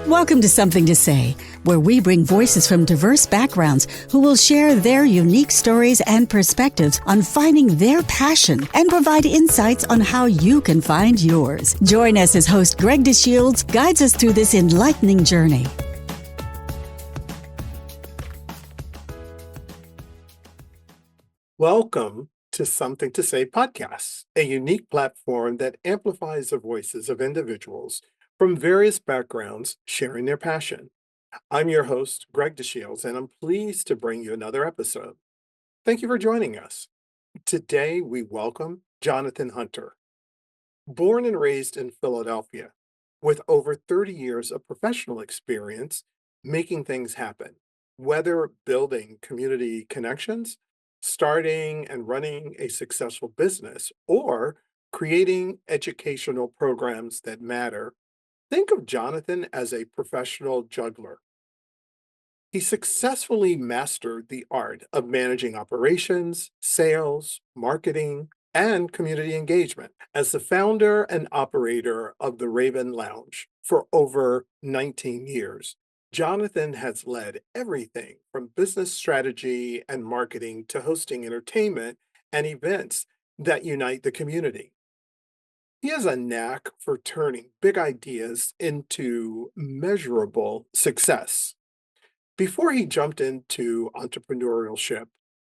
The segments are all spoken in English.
Welcome to Something to Say, where we bring voices from diverse backgrounds who will share their unique stories and perspectives on finding their passion and provide insights on how you can find yours. Join us as host Greg DeShields guides us through this enlightening journey. Welcome to Something to Say podcast, a unique platform that amplifies the voices of individuals from various backgrounds sharing their passion. I'm your host, Greg DeShields, and I'm pleased to bring you another episode. Thank you for joining us. Today, we welcome Jonathan Hunter. Born and raised in Philadelphia, with over 30 years of professional experience making things happen, whether building community connections, starting and running a successful business, or creating educational programs that matter. Think of Jonathan as a professional juggler. He successfully mastered the art of managing operations, sales, marketing, and community engagement as the founder and operator of the theravenlounge for over 19 years. Jonathan has led everything from business strategy and marketing to hosting entertainment and events that unite the community. He has a knack for turning big ideas into measurable success. Before he jumped into entrepreneurship,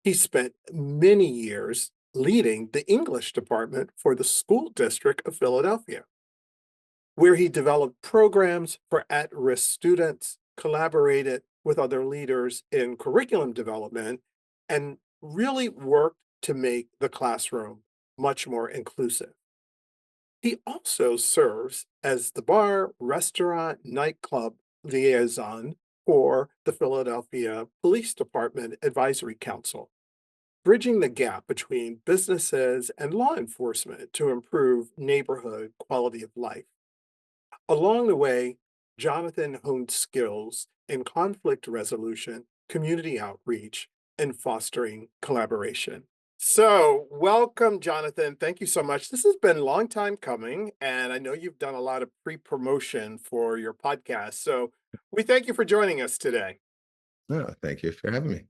he spent many years leading the English department for the school district of Philadelphia, where he developed programs for at-risk students, collaborated with other leaders in curriculum development, and really worked to make the classroom much more inclusive. He also serves as the bar, restaurant, nightclub liaison for the Philadelphia Police Department Advisory Council, bridging the gap between businesses and law enforcement to improve neighborhood quality of life. Along the way, Jonathan honed skills in conflict resolution, community outreach, and fostering collaboration. So, welcome, Jonathan. Thank you so much. This has been a long time coming, and I know you've done a lot of pre-promotion for your podcast. So, we thank you for joining us today. No, thank you for having me.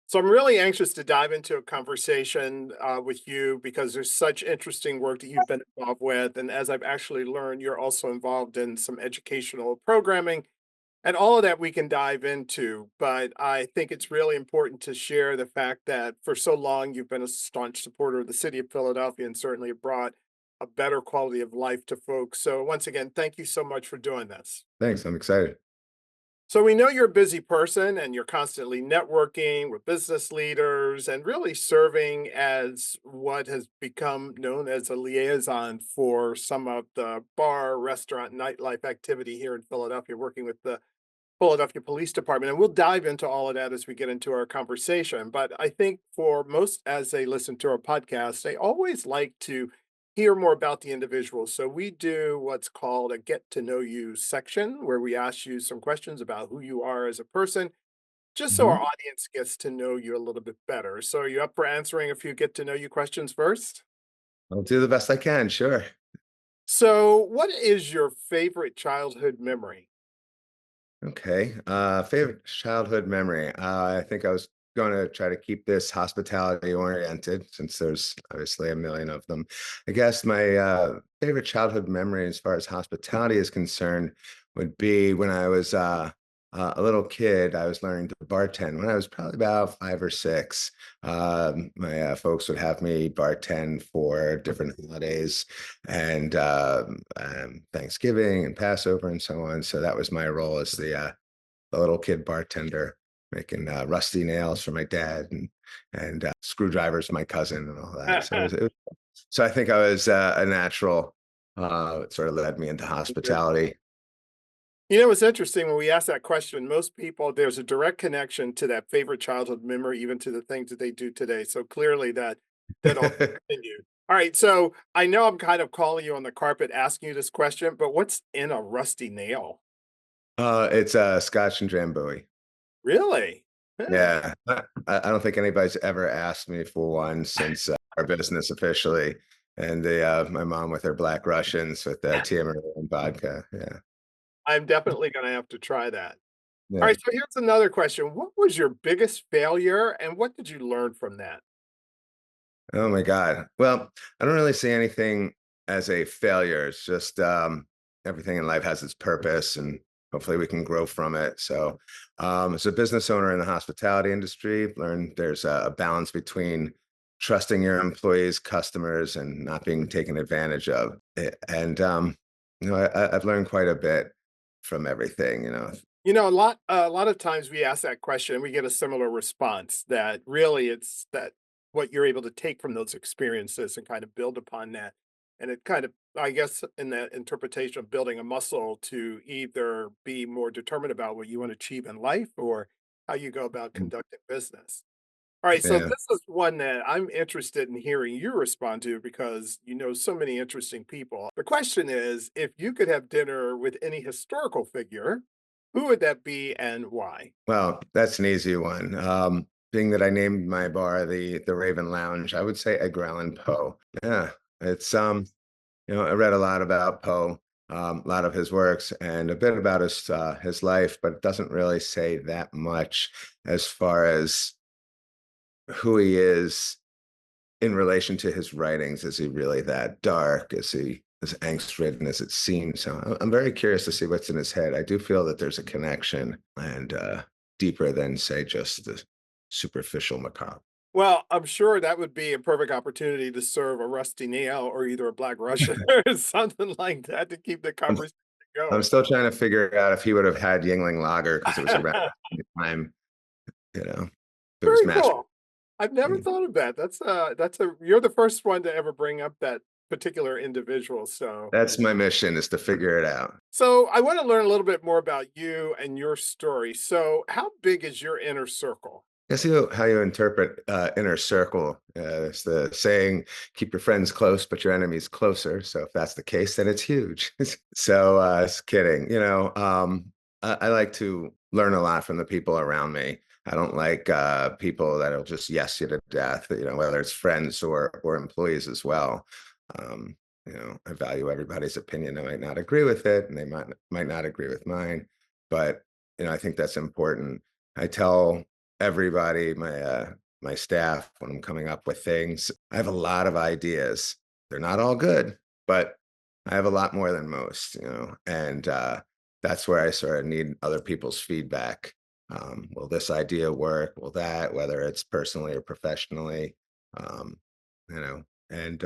So, I'm really anxious to dive into a conversation with you because there's such interesting work that you've been involved with. And as I've actually learned, you're also involved in some educational programming. And all of that we can dive into, but I think it's really important to share the fact that for so long you've been a staunch supporter of the city of Philadelphia and certainly have brought a better quality of life to folks. So once again, thank you so much for doing this. Thanks. I'm excited. So we know you're a busy person and you're constantly networking with business leaders and really serving as what has become known as a liaison for some of the bar, restaurant, nightlife activity here in Philadelphia, working with the Philadelphia Police Department. And we'll dive into all of that as we get into our conversation. But I think for most, as they listen to our podcast, they always like to hear more about the individual. So we do what's called a get to know you section, where we ask you some questions about who you are as a person, just so our Mhm. audience gets to know you a little bit better. So are you up for answering a few get to know you questions first? I'll do the best I can. Sure. So, what is your favorite childhood memory? Okay. Favorite childhood memory. I think I was going to try to keep this hospitality oriented since there's obviously a million of them. I guess my favorite childhood memory as far as hospitality is concerned would be when I was a little kid. I was learning to bartend when I was probably about 5 or 6. My folks would have me bartend for different holidays and Thanksgiving and Passover and so on. So that was my role as the little kid bartender, making rusty nails for my dad and screwdrivers for my cousin and all that. So I think I was a natural. It sort of led me into hospitality. You know, it's interesting when we ask that question, most people, there's a direct connection to that favorite childhood memory, even to the things that they do today. So clearly that all continued. All right. So I know I'm kind of calling you on the carpet asking you this question, but what's in a rusty nail? It's Scotch and Drambuie. Really? Huh. Yeah, I don't think anybody's ever asked me for one since our business officially, and my mom with her Black Russians with Tia Marie and vodka. Yeah. I'm definitely gonna have to try that. All Yeah. right, so here's another question. What was your biggest failure and what did you learn from that? Oh my God. Well, I don't really see anything as a failure. It's just everything in life has its purpose, and hopefully we can grow from it. So, as a business owner in the hospitality industry, learned there's a balance between trusting your employees, customers, and not being taken advantage of. And I've learned quite a bit from everything. You know, a lot of times we ask that question and we get a similar response that really it's that what you're able to take from those experiences and kind of build upon that. And it kind of, I guess, in that interpretation of building a muscle to either be more determined about what you want to achieve in life or how you go about conducting business. All right, so Yeah. this is one that I'm interested in hearing you respond to because you know so many interesting people. The question is, if you could have dinner with any historical figure, who would that be and why? Well, that's an easy one. Being that I named my bar the Raven Lounge, I would say Edgar Allan Poe. Yeah, it's I read a lot about Poe, a lot of his works, and a bit about his life, but it doesn't really say that much as far as who he is in relation to his writings. Is he really that dark? Is he as angst-ridden as it seems? So I'm very curious to see what's in his head. I do feel that there's a connection and deeper than, say, just the superficial macabre. Well, I'm sure that would be a perfect opportunity to serve a rusty nail or either a black Russian or something like that to keep the I'm, conversation I'm going. still trying to figure out if he would have had Yingling Lager because it was around the time, you know, it was Very mass. cool. I've never thought of that. That's a you're the first one to ever bring up that particular individual. That's my mission, is to figure it out. So I want to learn a little bit more about you and your story. So how big is your inner circle? I see how you interpret inner circle. It's the saying, keep your friends close, but your enemies closer. So if that's the case, then it's huge. So it's kidding. I like to learn a lot from the people around me. I don't like people that'll just yes you to death, whether it's friends or employees as well. Um, I value everybody's opinion. I might not agree with it, and they might not agree with mine, but I think that's important. I tell everybody, my staff, when I'm coming up with things. I have a lot of ideas. They're not all good, but I have a lot more than most, and that's where I sort of need other people's feedback. Will this idea work? Will that, whether it's personally or professionally, um, you know, and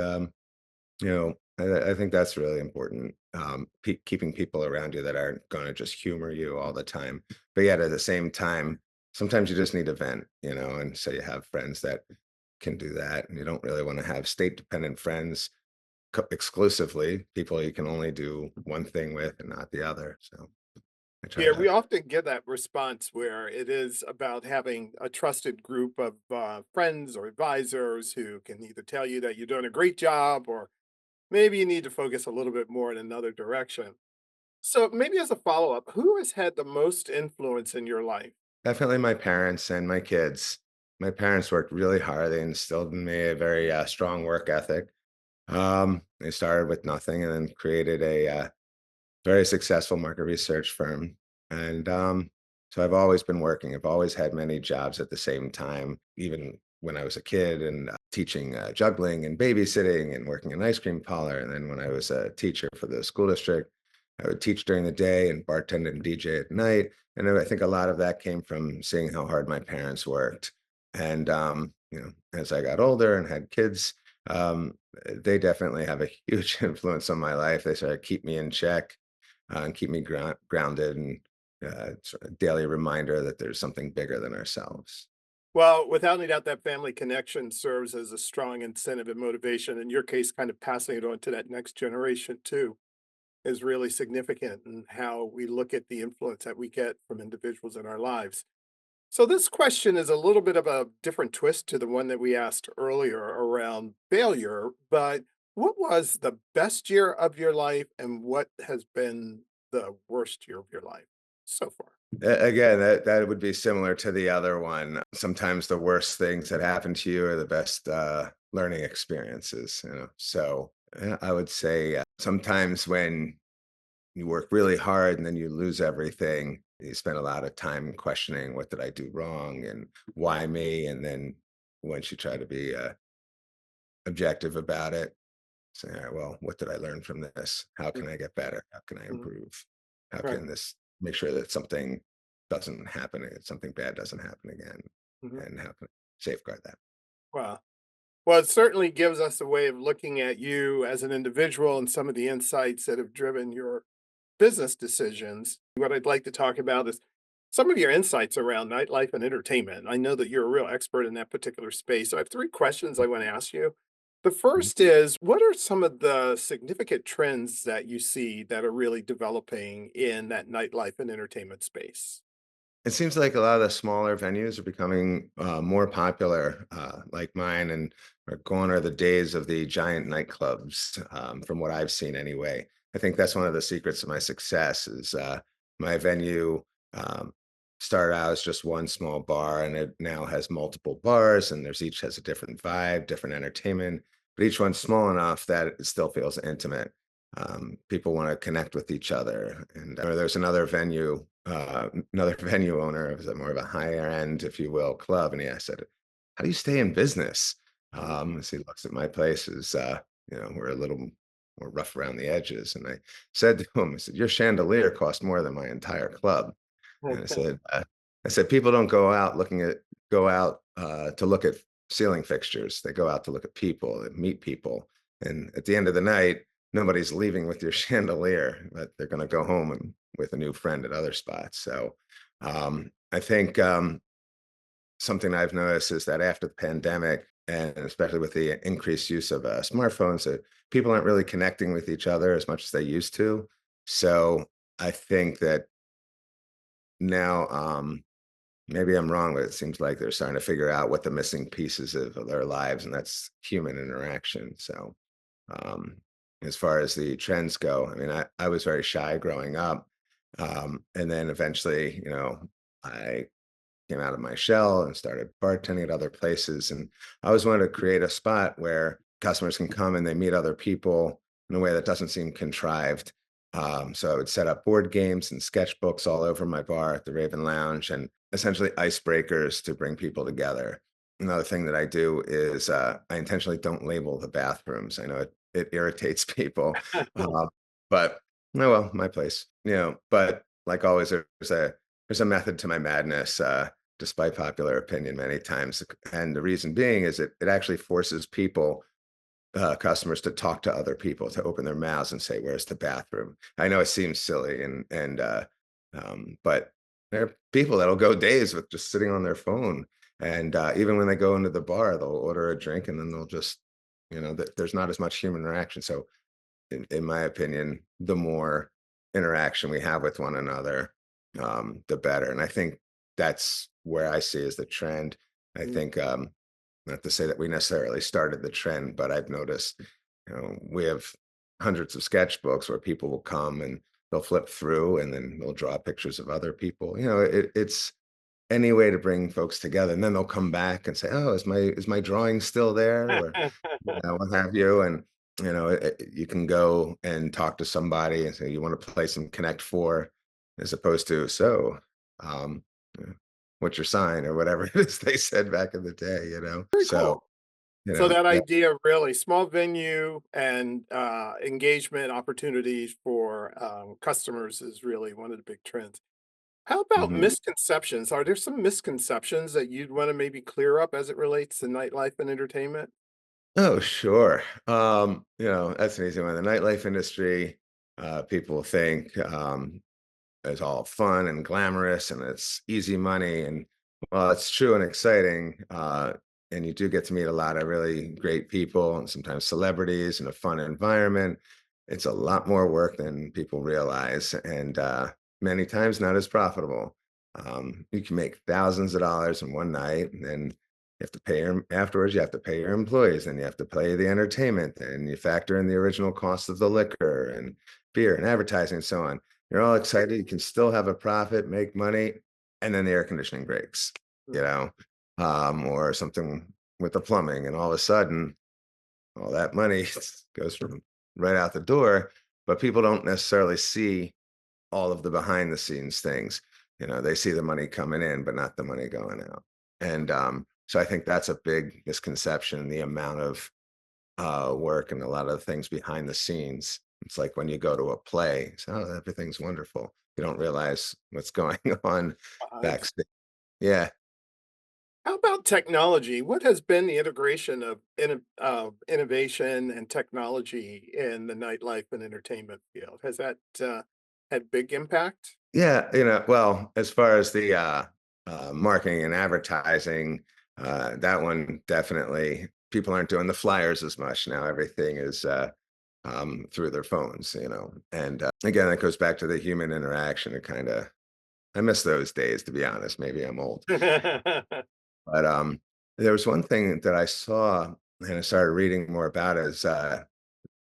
I think that's really important. Keeping people around you that aren't going to just humor you all the time, but yet at the same time, sometimes you just need a vent, and so you have friends that can do that, and you don't really want to have state-dependent friends exclusively, people you can only do one thing with and not the other. So I try Yeah, to. we often get that response where it is about having a trusted group of friends or advisors who can either tell you that you're doing a great job or maybe you need to focus a little bit more in another direction. So, maybe as a follow up, who has had the most influence in your life? Definitely my parents and my kids. My parents worked really hard. They instilled in me a very strong work ethic. They started with nothing and then created a very successful market research firm. And so I've always been working. I've always had many jobs at the same time, even when I was a kid and teaching juggling and babysitting and working in an ice cream parlor. And then when I was a teacher for the school district, I would teach during the day and bartend and DJ at night. And I think a lot of that came from seeing how hard my parents worked. And as I got older and had kids, they definitely have a huge influence on my life. They sort of keep me in check and keep me grounded, and sort of daily reminder that there's something bigger than ourselves. Well, without any doubt, that family connection serves as a strong incentive and motivation. In your case, kind of passing it on to that next generation too is really significant in how we look at the influence that we get from individuals in our lives. So, this question is a little bit of a different twist to the one that we asked earlier around failure. But what was the best year of your life and what has been the worst year of your life so far? Again, that would be similar to the other one. Sometimes the worst things that happen to you are the best learning experiences. So I would say sometimes when you work really hard and then you lose everything. You spend a lot of time questioning, what did I do wrong and why me? And then once you try to be objective about it, say, all right, well, what did I learn from this? How can I get better? How can I Mhm. improve? How Right. can this make sure that something doesn't happen, something bad doesn't happen again? Mhm. And how can I safeguard that? Wow. Well, it certainly gives us a way of looking at you as an individual and some of the insights that have driven your business decisions. What I'd like to talk about is some of your insights around nightlife and entertainment. I know that you're a real expert in that particular space. So I have three questions I want to ask you. The Mhm. first is, what are some of the significant trends that you see that are really developing in that nightlife and entertainment space? It seems like a lot of the smaller venues are becoming more popular, like mine, and are gone are the days of the giant nightclubs, from what I've seen anyway. I think that's one of the secrets of my success is my venue um, started out as just one small bar, and it now has multiple bars, and there's each has a different vibe, different entertainment, but each one's small enough that it still feels intimate. People want to connect with each other. And there's another venue, another venue owner. It was a more of a higher end, if you will, club. And I said, "How do you stay in business?" As he looks at my place, is we're a little more rough around the edges. And I said to him, I said, "Your chandelier cost more than my entire club." And I said, people don't go out to look at ceiling fixtures. They go out to look at people and meet people. And at the end of the night, nobody's leaving with your chandelier, but they're going to go home and with a new friend at other spots. So I think something I've noticed is that after the pandemic, and especially with the increased use of smartphones, that people aren't really connecting with each other as much as they used to. So I think that now, maybe I'm wrong, but it seems like they're starting to figure out what the missing pieces of their lives, and that's human interaction. So, um, as far as the trends go, I mean, I was very shy growing up. And then eventually, I came out of my shell and started bartending at other places. And I always wanted to create a spot where customers can come and they meet other people in a way that doesn't seem contrived. So I would set up board games and sketchbooks all over my bar at the Raven Lounge and essentially icebreakers to bring people together. Another thing that I do is I intentionally don't label the bathrooms. I know it irritates people, uh, but oh well, my place, But like always, there's a method to my madness. Despite popular opinion many times. And the reason being is it actually forces people, customers, to talk to other people, to open their mouths and say, "Where's the bathroom?" I know it seems silly, but there are people that'll go days with just sitting on their phone, and even when they go into the bar, they'll order a drink and then they'll just, there's not as much human interaction. So in my opinion, the more interaction we have with one another, the better. And I think that's where I see as the trend. I Mm. think, not to say that we necessarily started the trend, but I've noticed, we have hundreds of sketchbooks where people will come and they'll flip through and then they'll draw pictures of other people. It's any way to bring folks together, and then they'll come back and say, "Oh, is my drawing still there?" Or, what have you, and, you can go and talk to somebody and say, "You wanna play some Connect Four," as opposed to, "So, um, uh, what's your sign?" Or whatever it is they said back in the day, you know? Very So, cool. So that that idea of really small venue and engagement opportunities for customers is really one of the big trends. How about mhm. misconceptions? Are there some misconceptions that you'd want to maybe clear up as it relates to nightlife and entertainment? Oh, sure. That's an easy one. The nightlife industry, people think, it's all fun and glamorous and it's easy money. And well, it's true and exciting. And you do get to meet a lot of really great people and sometimes celebrities in a fun environment. It's a lot more work than people realize, and many times not as profitable. You can make thousands of dollars in one night, and then you have to pay your afterwards. You have to pay your employees, and you have to pay the entertainment, and you factor in the original cost of the liquor and beer and advertising and so on. You're all excited, you can still have a profit, make money, and then the air conditioning breaks, Mm. or something with the plumbing, and all of a sudden, all that money goes from right out the door. but people don't necessarily see all of the behind the scenes things. They see the money coming in, but not the money going out. And so I think that's a big misconception, the amount of work and a lot of the things behind the scenes. It's like when you go to a play, it's, oh, everything's wonderful. You don't realize what's going on Behind. backstage. Yeah. How about technology? What has been the integration of innovation and technology in the nightlife and entertainment field? Has that had big impact? Yeah. Well, as far as the marketing and advertising, that one definitely, people aren't doing the flyers as much now. Everything is through their phones, and again, that goes back to the human interaction. I miss those days, to be honest. Maybe I'm old. But there was one thing that I saw and I started reading more about is, and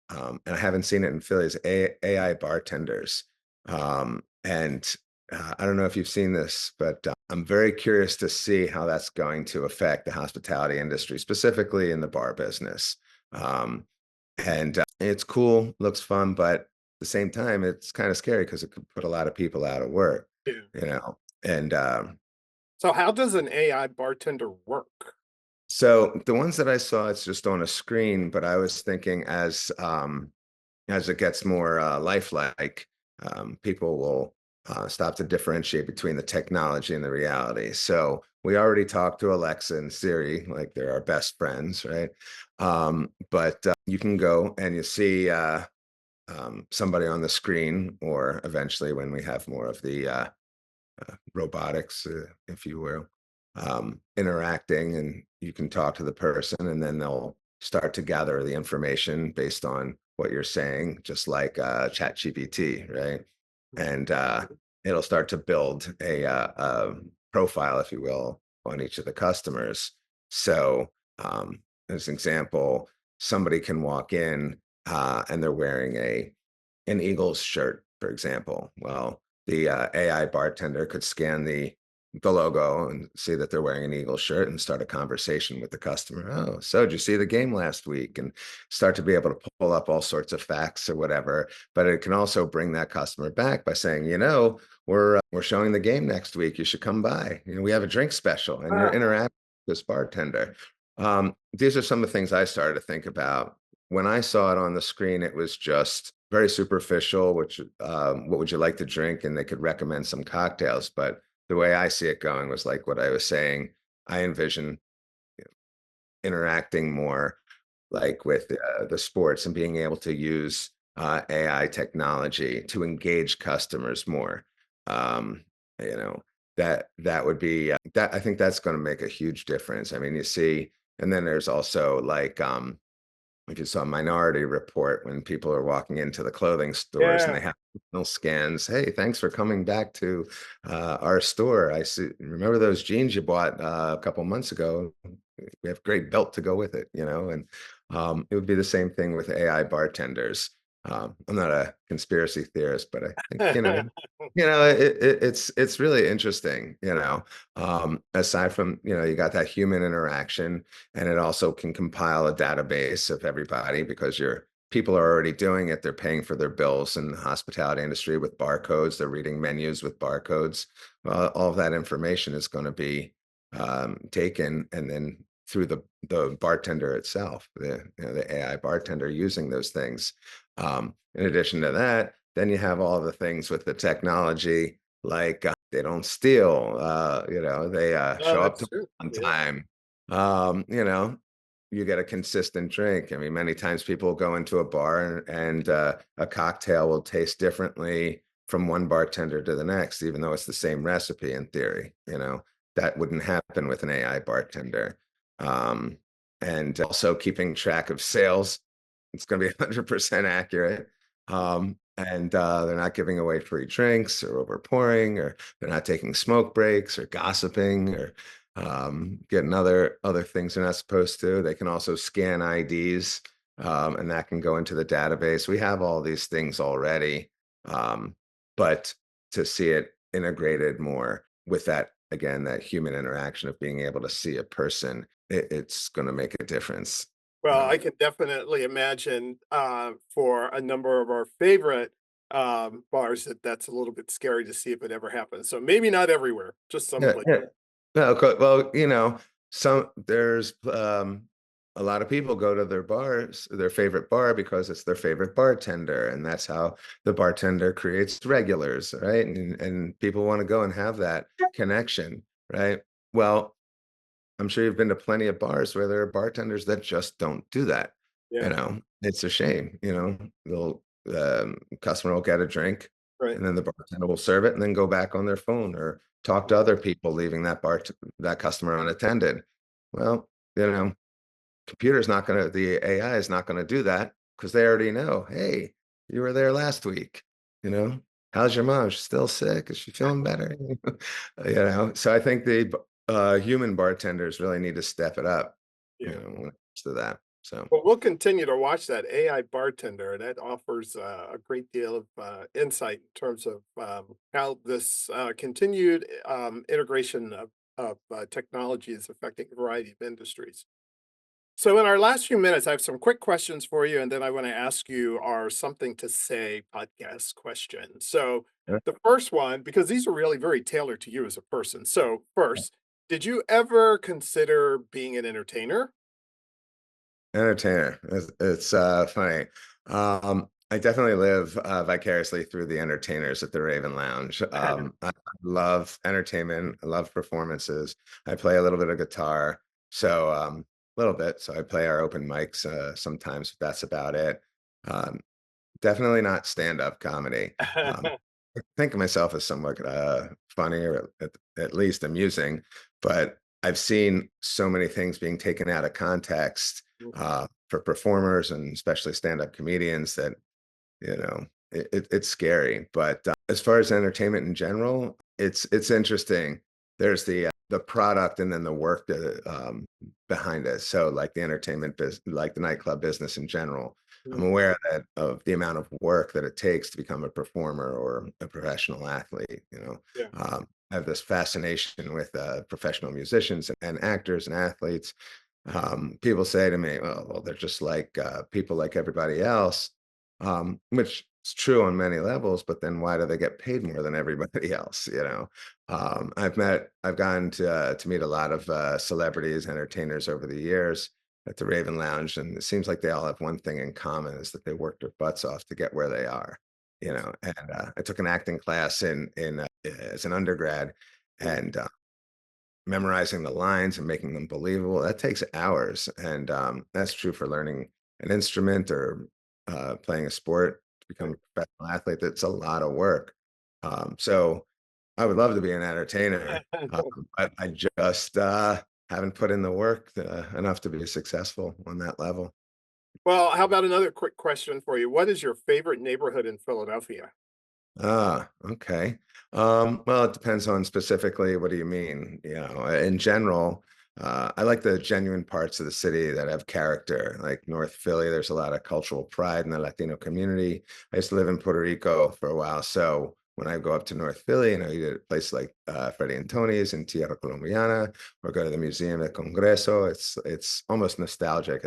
I haven't seen it in Philly, is AI bartenders. And I don't know if you've seen this, but I'm very curious to see how that's going to affect the hospitality industry, specifically in the bar business. Um, and it's cool, looks fun, but at the same time, it's kind of scary because it could put a lot of people out of work, Yeah. and So how does an AI bartender work? so the ones that I saw, it's just on a screen, but I was thinking as it gets more lifelike, people will stop to differentiate between the technology and the reality. So we already talk to Alexa and Siri like they're our best friends, right? But you can go and you see somebody on the screen, or eventually when we have more of the robotics, if you will, interacting, and you can talk to the person, and then they'll start to gather the information based on what you're saying, just like Chat GPT, right? And it'll start to build a profile, if you will, on each of the customers. So, as an example, somebody can walk in and they're wearing an Eagles shirt, for example. Well, the AI bartender could scan the logo and see that they're wearing an Eagles shirt and start a conversation with the customer. Oh, so did you see the game last week? And start to be able to pull up all sorts of facts or whatever. But it can also bring that customer back by saying, we're showing the game next week. You should come by. We have a drink special, and you're Ah, interacting with this bartender. These are some of the things I started to think about when I saw it on the screen. It was just very superficial, which what would you like to drink? And they could recommend some cocktails. But the way I see it going was like what I was saying. I envision interacting more like with the sports and being able to use AI technology to engage customers more. Um, you know, that would be that I think that's going to make a huge difference. I mean, you see, and then there's also like if you saw Minority Report, when people are walking into the clothing stores and yeah. they have personal scans. Hey, thanks for coming back to our store. I see. Remember those jeans you bought a couple months ago? We have a great belt to go with it, and it would be the same thing with AI bartenders. I'm not a conspiracy theorist, but I think it's really interesting. Aside from you got that human interaction, and it also can compile a database of everybody because your people are already doing it. They're paying for their bills in the hospitality industry with barcodes. They're reading menus with barcodes. Well, all of that information is going to be taken, and then through the bartender itself, the AI bartender using those things. In addition to that, then you have all the things with the technology, like they don't steal. They Oh, show up that's to true. on Yeah. time. um, you know, you get a consistent drink. I mean, many times people go into a bar and a cocktail will taste differently from one bartender to the next, even though it's the same recipe in theory. That wouldn't happen with an AI bartender. Um, and also keeping track of sales. It's going to be 100% accurate. And they're not giving away free drinks or over pouring, or they're not taking smoke breaks or gossiping or getting other things they're not supposed to. They can also scan IDs, and that can go into the database. We have all these things already, um, but to see it integrated more with that, again, that human interaction of being able to see a person, it's going to make a difference. Well, I can definitely imagine, for a number of our favorite, bars that that's a little bit scary to see if it ever happens. So maybe not everywhere, just some Yeah, places. yeah. No, well, there's a lot of people go to their favorite bar because it's their favorite bartender, and that's how the bartender creates regulars, right? And people want to go and have that connection, right? Well, I'm sure you've been to plenty of bars where there are bartenders that just don't do that. Yeah, It's a shame, customer will get a drink right. and then the bartender will serve it and then go back on their phone or talk to other people, leaving that customer unattended. Well, you know, the AI is not gonna do that because they already know, hey, you were there last week, you know? How's your mom? She's still sick? Is she feeling better? So I think human bartenders really need to step it up, Yeah. when it comes to that. So Well, we'll continue to watch that AI bartender, and that offers a great deal of insight in terms of how this continued integration of technology is affecting a variety of industries. So, in our last few minutes, I have some quick questions for you, and then I want to ask you our something to say podcast question. So, yeah. the first one, because these are really very tailored to you as a person. So, first, did you ever consider being an entertainer? Entertainer. It's funny. I definitely live vicariously through the entertainers at the Raven Lounge. I love entertainment. I love performances. I play a little bit of guitar, so a little bit. So I play our open mics sometimes. But that's about it. Um, Definitely not stand-up comedy. Um, I think of myself as somewhat funny or at least amusing, but I've seen so many things being taken out of context for performers and especially stand-up comedians that it's scary. But as far as entertainment in general, it's interesting. There's the product and then the work behind it. So like the entertainment business, like the nightclub business in general. I'm Mm, aware of the amount of work that it takes to become a performer or a professional athlete. yeah. I have this fascination with professional musicians and actors and athletes. People say to me, well, they're just like people like everybody else, which is true on many levels, but then why do they get paid more than everybody else? I've gotten to meet a lot of celebrities, entertainers over the years at the Raven Lounge, and it seems like they all have one thing in common is that they worked their butts off to get where they are. And I took an acting class in as an undergrad, Mm. and memorizing the lines and making them believable, that takes hours. And that's true for learning an instrument or playing a sport to become a professional athlete. That's a lot of work. So I would love to be an entertainer, but I just haven't put in the work enough to be successful on that level. Well, how about another quick question for you? What is your favorite neighborhood in Philadelphia? Okay. Well, it depends on specifically what do you mean? In general, I like the genuine parts of the city that have character. Like North Philly, there's a lot of cultural pride in the Latino community. I used to live in Puerto Rico for a while, so when I go up to North Philly and I eat at a place like Freddie and Tony's in Tierra Colombiana, or go to the Museum of Congreso, it's almost nostalgic.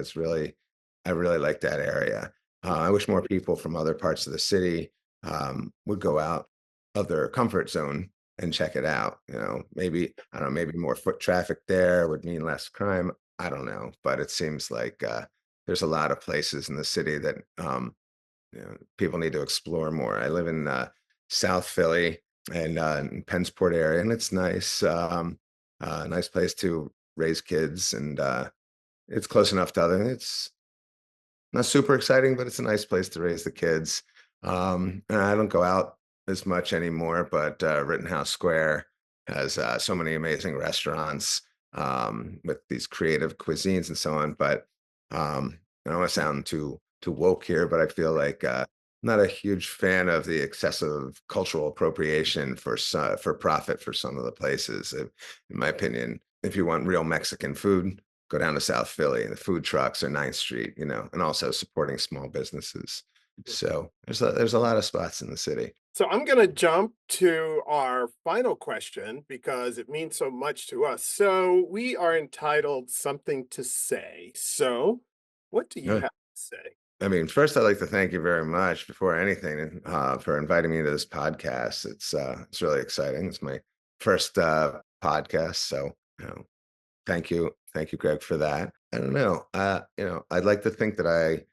I really like that area. I wish more people from other parts of the city would go out of their comfort zone and check it out. Maybe, I don't know, maybe more foot traffic there would mean less crime. I don't know, but it seems like there's a lot of places in the city that people need to explore more. I live in South Philly and in Pensport area, and it's nice, nice place to raise kids, and it's close enough to other. It's not super exciting, but it's a nice place to raise the kids. And I don't go out as much anymore, but Rittenhouse Square has so many amazing restaurants with these creative cuisines and so on. But I don't want to sound too woke here, but I feel like I'm not a huge fan of the excessive cultural appropriation for profit for some of the places. In my opinion, if you want real Mexican food, go down to South Philly and the food trucks or Ninth Street, and also supporting small businesses. So there's a lot of spots in the city. So I'm going to jump to our final question because it means so much to us. So we are entitled Something to Say. So What do you Yeah. have to say? I mean, first, I'd like to thank you very much before anything for inviting me to this podcast. It's really exciting. It's my first podcast, so thank you, Greg, for that. I don't know. I'd like to think that I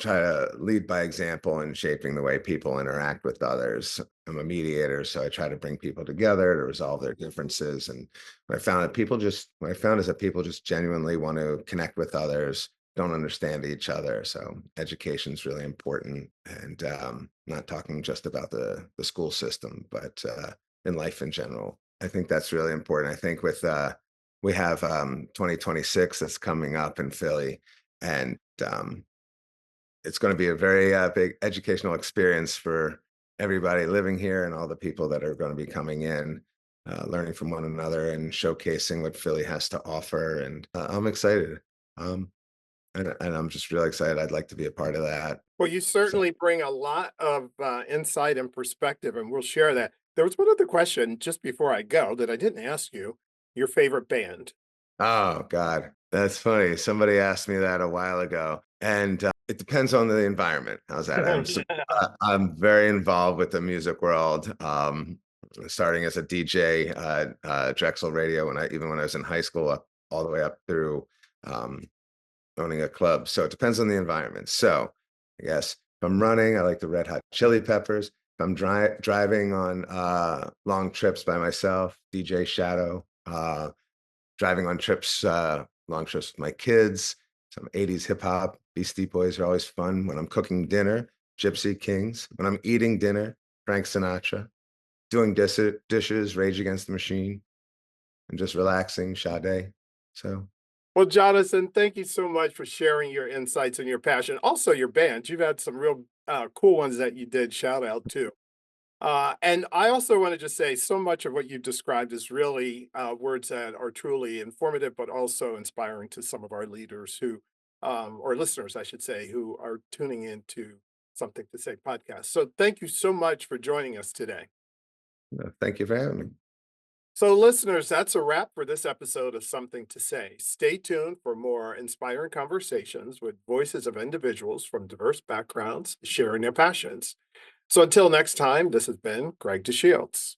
try to lead by example in shaping the way people interact with others. I'm a mediator, so I try to bring people together to resolve their differences. And what I found is that people just genuinely want to connect with others, don't understand each other. So education is really important, and not talking just about the school system, but in life in general. I think that's really important. I think we have 2026 that's coming up in Philly, and it's going to be a very big educational experience for everybody living here and all the people that are going to be coming in, learning from one another and showcasing what Philly has to offer. And I'm excited. Um, and I'm just really excited. I'd like to be a part of that. Well, you So, certainly bring a lot of insight and perspective, and we'll share that. There was one other question just before I go that I didn't ask you. Your favorite band? oh God, that's funny. Somebody asked me that a while ago, and it depends on the environment. How's that? I'm very involved with the music world. Starting as a DJ, Drexel Radio, when I was in high school, all the way up through um, owning a club. So it depends on the environment. So I guess if I'm running, I like the Red Hot Chili Peppers. If I'm driving on long trips by myself, DJ Shadow. Driving on long trips with my kids, some 80s hip hop. Beastie Boys are always fun. When I'm cooking dinner, Gypsy Kings. When I'm eating dinner, Frank Sinatra. Doing dishes, Rage Against the Machine, and just relaxing, Sade. So, Well, Jonathan, thank you so much for sharing your insights and your passion. Also, your band. You've had some real cool ones that you did shout out to. And I also want to just say so much of what you described is really words that are truly informative, but also inspiring to some of our leaders or listeners, I should say, who are tuning into Something to Say podcast. So thank you so much for joining us today. thank you for having me. So, listeners, that's a wrap for this episode of Something to Say. Stay tuned for more inspiring conversations with voices of individuals from diverse backgrounds sharing their passions. So, until next time, this has been Greg DeShields.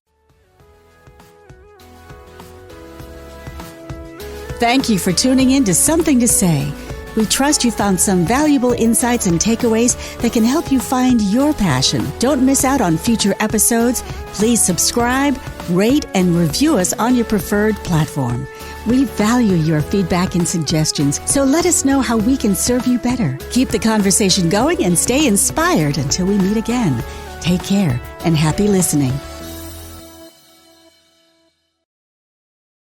Thank you for tuning in to Something to Say. We trust you found some valuable insights and takeaways that can help you find your passion. Don't miss out on future episodes. Please subscribe, rate, and review us on your preferred platform. We value your feedback and suggestions, so let us know how we can serve you better. Keep the conversation going and stay inspired until we meet again. Take care and happy listening.